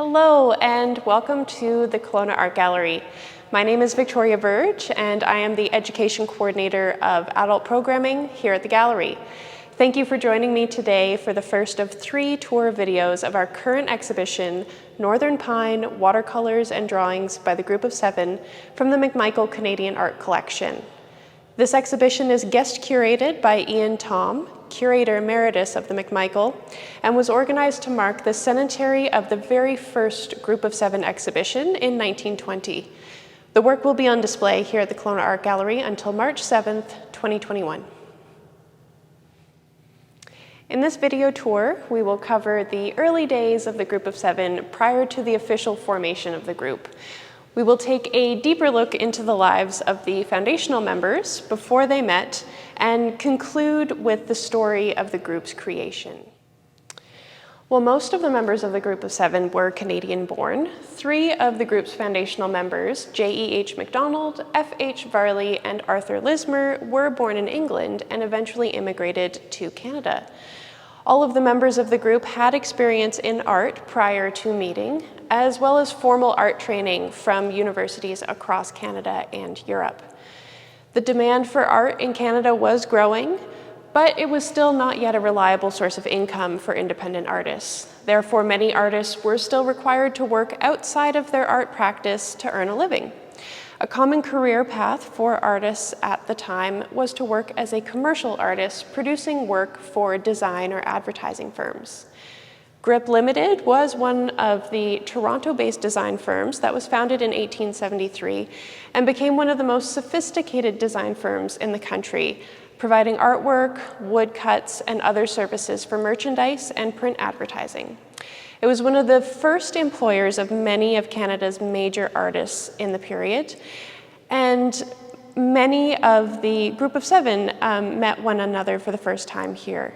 Hello and welcome to the Kelowna Art Gallery. My name is Victoria Verge and I am the Education Coordinator of Adult Programming here at the Gallery. Thank you for joining me today for the first of 3 tour videos of our current exhibition, Northern Pine, Watercolours and Drawings by the Group of 7 from the McMichael Canadian Art Collection. This exhibition is guest curated by Ian Thom, curator emeritus of the McMichael, and was organized to mark the centenary of the very first Group of 7 exhibition in 1920. The work will be on display here at the Kelowna Art Gallery until March 7th, 2021. In this video tour, we will cover the early days of the Group of 7 prior to the official formation of the group. We will take a deeper look into the lives of the foundational members before they met and conclude with the story of the group's creation. While most of the members of the Group of 7 were Canadian-born, 3 of the group's foundational members, J.E.H. MacDonald, F.H. Varley, and Arthur Lismer, were born in England and eventually immigrated to Canada. All of the members of the group had experience in art prior to meeting, as well as formal art training from universities across Canada and Europe. The demand for art in Canada was growing, but it was still not yet a reliable source of income for independent artists. Therefore, many artists were still required to work outside of their art practice to earn a living. A common career path for artists at the time was to work as a commercial artist, producing work for design or advertising firms. Grip Limited was one of the Toronto-based design firms that was founded in 1873 and became one of the most sophisticated design firms in the country, providing artwork, woodcuts, and other services for merchandise and print advertising. It was one of the first employers of many of Canada's major artists in the period, and many of the Group of 7 met one another for the first time here.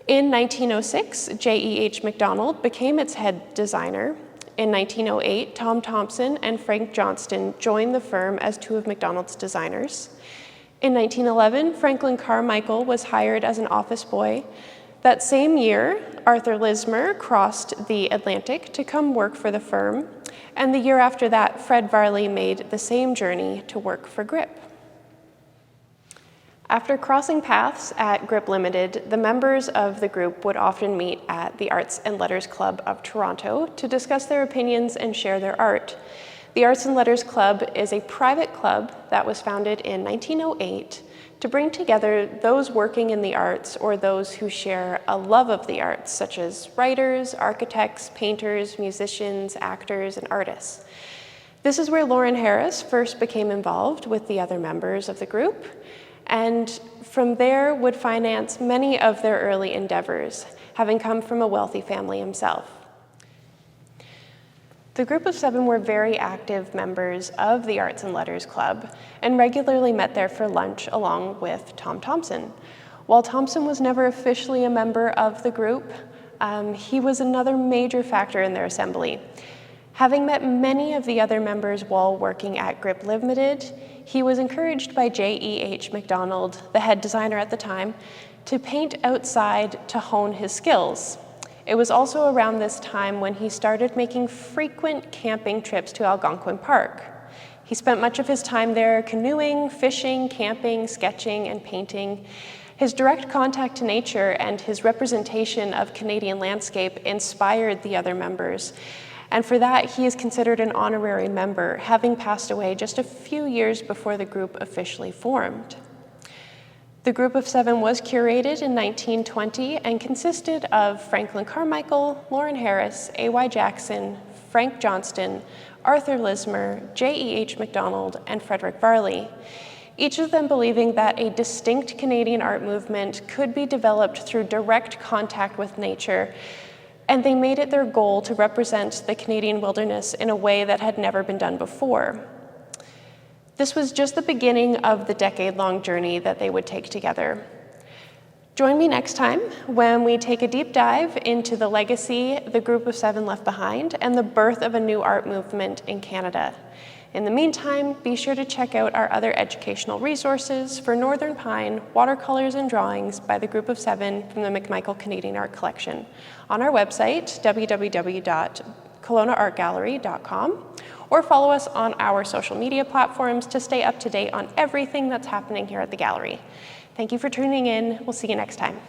In 1906, J.E.H. MacDonald became its head designer. In 1908, Tom Thompson and Frank Johnston joined the firm as 2 of MacDonald's designers. In 1911, Franklin Carmichael was hired as an office boy. That same year, Arthur Lismer crossed the Atlantic to come work for the firm, and the year after that, Fred Varley made the same journey to work for Grip. After crossing paths at Grip Limited, the members of the group would often meet at the Arts and Letters Club of Toronto to discuss their opinions and share their art. The Arts and Letters Club is a private club that was founded in 1908 to bring together those working in the arts or those who share a love of the arts, such as writers, architects, painters, musicians, actors, and artists. This is where Lauren Harris first became involved with the other members of the group, and from there would finance many of their early endeavors, having come from a wealthy family himself. The Group of 7 were very active members of the Arts and Letters Club and regularly met there for lunch along with Tom Thompson. While Thompson was never officially a member of the group, he was another major factor in their assembly. Having met many of the other members while working at Grip Limited, he was encouraged by J.E.H. MacDonald, the head designer at the time, to paint outside to hone his skills. It was also around this time when he started making frequent camping trips to Algonquin Park. He spent much of his time there canoeing, fishing, camping, sketching, and painting. His direct contact to nature and his representation of Canadian landscape inspired the other members. And for that, he is considered an honorary member, having passed away just a few years before the group officially formed. The Group of 7 was curated in 1920 and consisted of Franklin Carmichael, Lauren Harris, A.Y. Jackson, Frank Johnston, Arthur Lismer, J.E.H. MacDonald, and Frederick Varley, each of them believing that a distinct Canadian art movement could be developed through direct contact with nature, and they made it their goal to represent the Canadian wilderness in a way that had never been done before. This was just the beginning of the decade-long journey that they would take together. Join me next time when we take a deep dive into the legacy the Group of 7 left behind and the birth of a new art movement in Canada. In the meantime, be sure to check out our other educational resources for Northern Pine, Watercolours and Drawings by the Group of 7 from the McMichael Canadian Art Collection on our website, www.kelowna.ca. kelownaartgallery.com, or follow us on our social media platforms to stay up to date on everything that's happening here at the gallery. Thank you for tuning in. We'll see you next time.